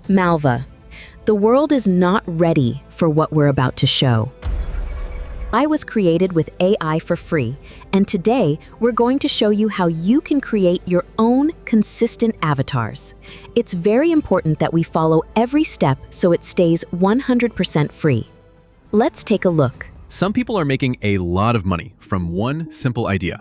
Malva. The world is not ready for what we're about to show. I was created with AI for free, and today we're going to show you how you can create your own consistent avatars. It's very important that we follow every step so it stays 100% free. Let's take a look. Some people are making a lot of money from one simple idea.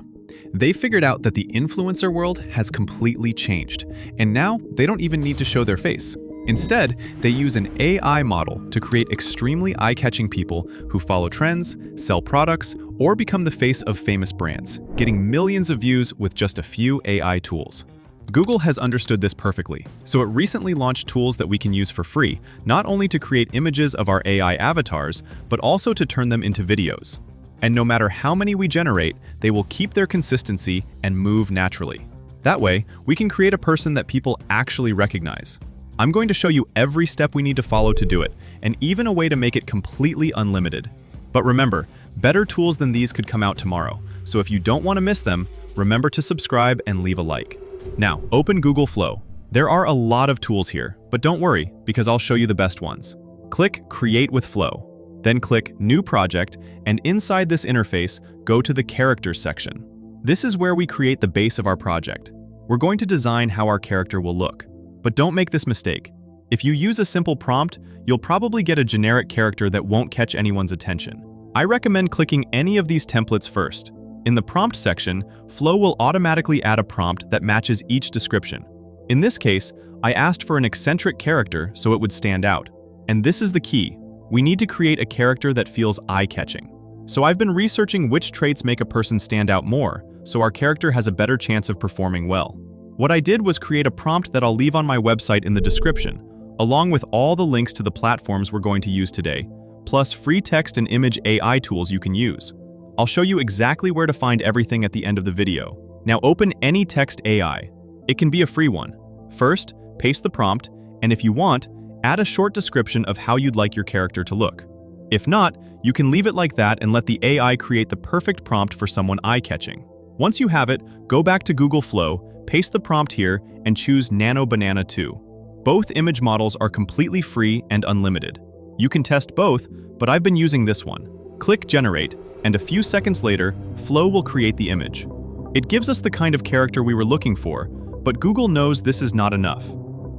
They figured out that the influencer world has completely changed, and now they don't even need to show their face. Instead, they use an AI model to create extremely eye-catching people who follow trends, sell products, or become the face of famous brands, getting millions of views with just a few AI tools. Google has understood this perfectly, so it recently launched tools that we can use for free, not only to create images of our AI avatars, but also to turn them into videos. And no matter how many we generate, they will keep their consistency and move naturally. That way, we can create a person that people actually recognize. I'm going to show you every step we need to follow to do it, and even a way to make it completely unlimited. But remember, better tools than these could come out tomorrow, so if you don't want to miss them, remember to subscribe and leave a like. Now, open Google Flow. There are a lot of tools here, but don't worry, because I'll show you the best ones. Click Create with Flow, then click New Project, and inside this interface, go to the Characters section. This is where we create the base of our project. We're going to design how our character will look. But don't make this mistake. If you use a simple prompt, you'll probably get a generic character that won't catch anyone's attention. I recommend clicking any of these templates first. In the prompt section, Flow will automatically add a prompt that matches each description. In this case, I asked for an eccentric character so it would stand out. And this is the key. We need to create a character that feels eye-catching. So I've been researching which traits make a person stand out more, so our character has a better chance of performing well. What I did was create a prompt that I'll leave on my website in the description, along with all the links to the platforms we're going to use today, plus free text and image AI tools you can use. I'll show you exactly where to find everything at the end of the video. Now open any text AI. It can be a free one. First, paste the prompt, and if you want, add a short description of how you'd like your character to look. If not, you can leave it like that and let the AI create the perfect prompt for someone eye-catching. Once you have it, go back to Google Flow, paste the prompt here, and choose Nano Banana 2. Both image models are completely free and unlimited. You can test both, but I've been using this one. Click Generate, and a few seconds later, Flow will create the image. It gives us the kind of character we were looking for, but Google knows this is not enough.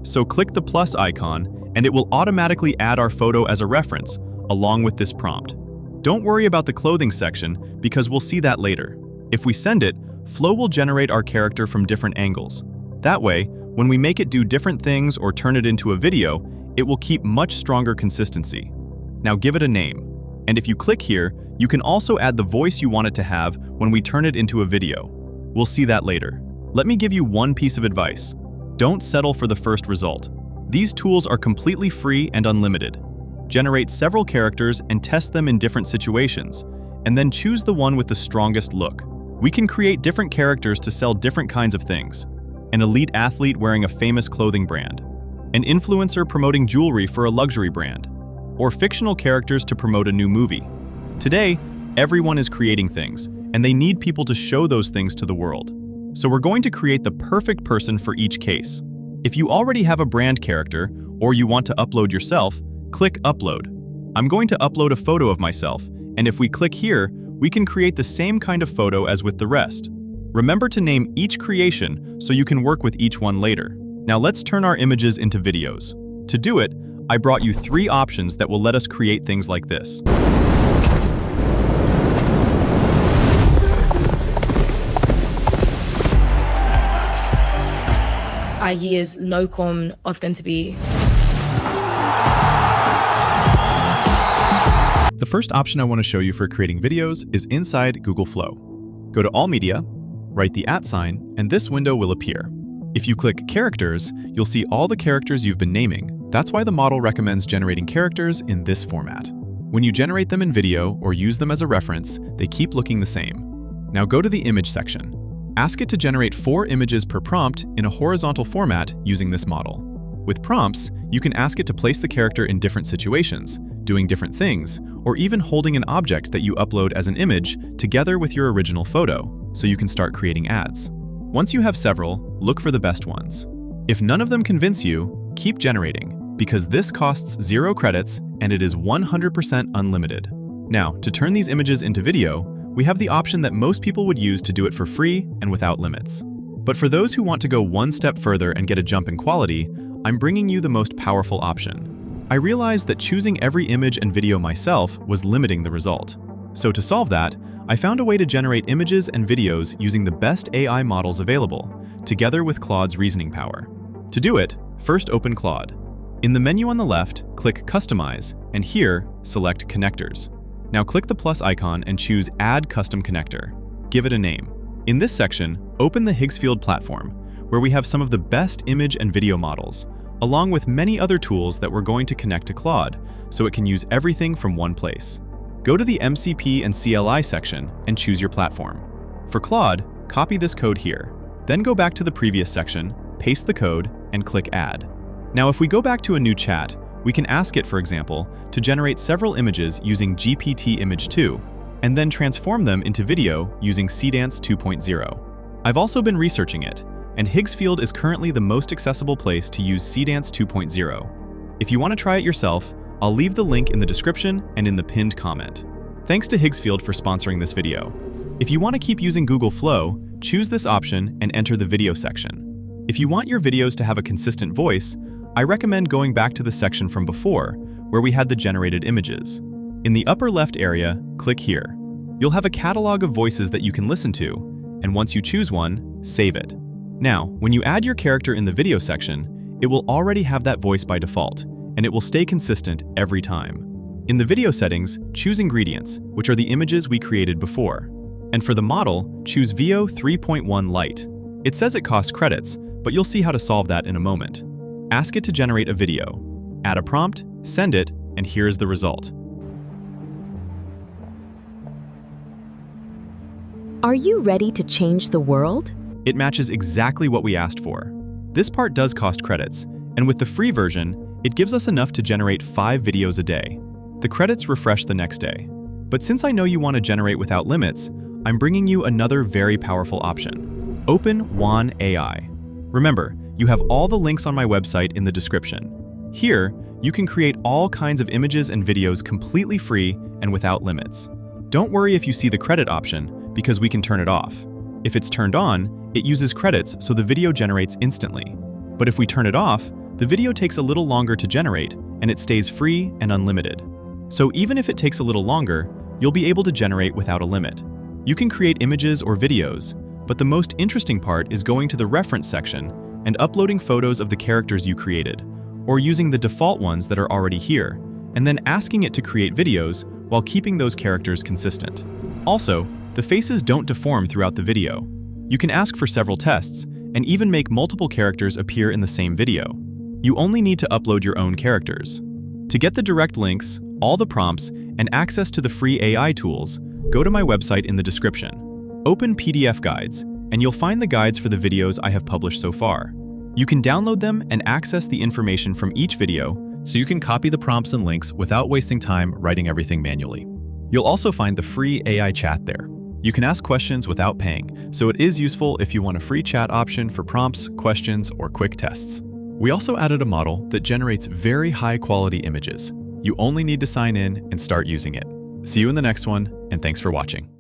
So click the plus icon, and it will automatically add our photo as a reference, along with this prompt. Don't worry about the clothing section, because we'll see that later. If we send it, Flow will generate our character from different angles. That way, when we make it do different things or turn it into a video, it will keep much stronger consistency. Now give it a name. And if you click here, you can also add the voice you want it to have when we turn it into a video. We'll see that later. Let me give you one piece of advice. Don't settle for the first result. These tools are completely free and unlimited. Generate several characters and test them in different situations, and then choose the one with the strongest look. We can create different characters to sell different kinds of things. An elite athlete wearing a famous clothing brand, an influencer promoting jewelry for a luxury brand, or fictional characters to promote a new movie. Today, everyone is creating things, and they need people to show those things to the world. So we're going to create the perfect person for each case. If you already have a brand character, or you want to upload yourself, click Upload. I'm going to upload a photo of myself, and if we click here, we can create the same kind of photo as with the rest. Remember to name each creation so you can work with each one later. Now let's turn our images into videos. To do it, I brought you 3 options that will let us create things like this. I use Locom often to be. The first option I want to show you for creating videos is inside Google Flow. Go to All Media, write the @ sign, and this window will appear. If you click Characters, you'll see all the characters you've been naming. That's why the model recommends generating characters in this format. When you generate them in video or use them as a reference, they keep looking the same. Now go to the Image section. Ask it to generate 4 images per prompt in a horizontal format using this model. With prompts, you can ask it to place the character in different situations, doing different things, or even holding an object that you upload as an image together with your original photo, so you can start creating ads. Once you have several, look for the best ones. If none of them convince you, keep generating. because this costs 0 credits and it is 100% unlimited. Now, to turn these images into video, we have the option that most people would use to do it for free and without limits. But for those who want to go one step further and get a jump in quality, I'm bringing you the most powerful option. I realized that choosing every image and video myself was limiting the result. So to solve that, I found a way to generate images and videos using the best AI models available, together with Claude's reasoning power. To do it, first open Claude. In the menu on the left, click Customize, and here, select Connectors. Now click the plus icon and choose Add Custom Connector. Give it a name. In this section, open the Higgsfield platform, where we have some of the best image and video models, along with many other tools that we're going to connect to Claude, so it can use everything from one place. Go to the MCP and CLI section and choose your platform. For Claude, copy this code here. Then go back to the previous section, paste the code, and click Add. Now if we go back to a new chat, we can ask it, for example, to generate several images using GPT Image 2, and then transform them into video using Cdance 2.0. I've also been researching it, and Higgsfield is currently the most accessible place to use Cdance 2.0. If you want to try it yourself, I'll leave the link in the description and in the pinned comment. Thanks to Higgsfield for sponsoring this video. If you want to keep using Google Flow, choose this option and enter the video section. If you want your videos to have a consistent voice, I recommend going back to the section from before, where we had the generated images. In the upper left area, click here. You'll have a catalog of voices that you can listen to, and once you choose one, save it. Now, when you add your character in the video section, it will already have that voice by default, and it will stay consistent every time. In the video settings, choose Ingredients, which are the images we created before. And for the model, choose VEO 3.1 Lite. It says it costs credits, but you'll see how to solve that in a moment. Ask it to generate a video. Add a prompt, send it, and here is the result. Are you ready to change the world? It matches exactly what we asked for. This part does cost credits, and with the free version, it gives us enough to generate 5 videos a day. The credits refresh the next day. But since I know you want to generate without limits, I'm bringing you another very powerful option. Open Wan AI. Remember, you have all the links on my website in the description. Here, you can create all kinds of images and videos completely free and without limits. Don't worry if you see the credit option, because we can turn it off. If it's turned on, it uses credits so the video generates instantly. But if we turn it off, the video takes a little longer to generate, and it stays free and unlimited. So even if it takes a little longer, you'll be able to generate without a limit. You can create images or videos, but the most interesting part is going to the reference section and uploading photos of the characters you created, or using the default ones that are already here, and then asking it to create videos while keeping those characters consistent. Also, the faces don't deform throughout the video. You can ask for several tests, and even make multiple characters appear in the same video. You only need to upload your own characters. To get the direct links, all the prompts, and access to the free AI tools, go to my website in the description. Open PDF guides, and you'll find the guides for the videos I have published so far. You can download them and access the information from each video, so you can copy the prompts and links without wasting time writing everything manually. You'll also find the free AI chat there. You can ask questions without paying, so it is useful if you want a free chat option for prompts, questions, or quick tests. We also added a model that generates very high-quality images. You only need to sign in and start using it. See you in the next one, and thanks for watching.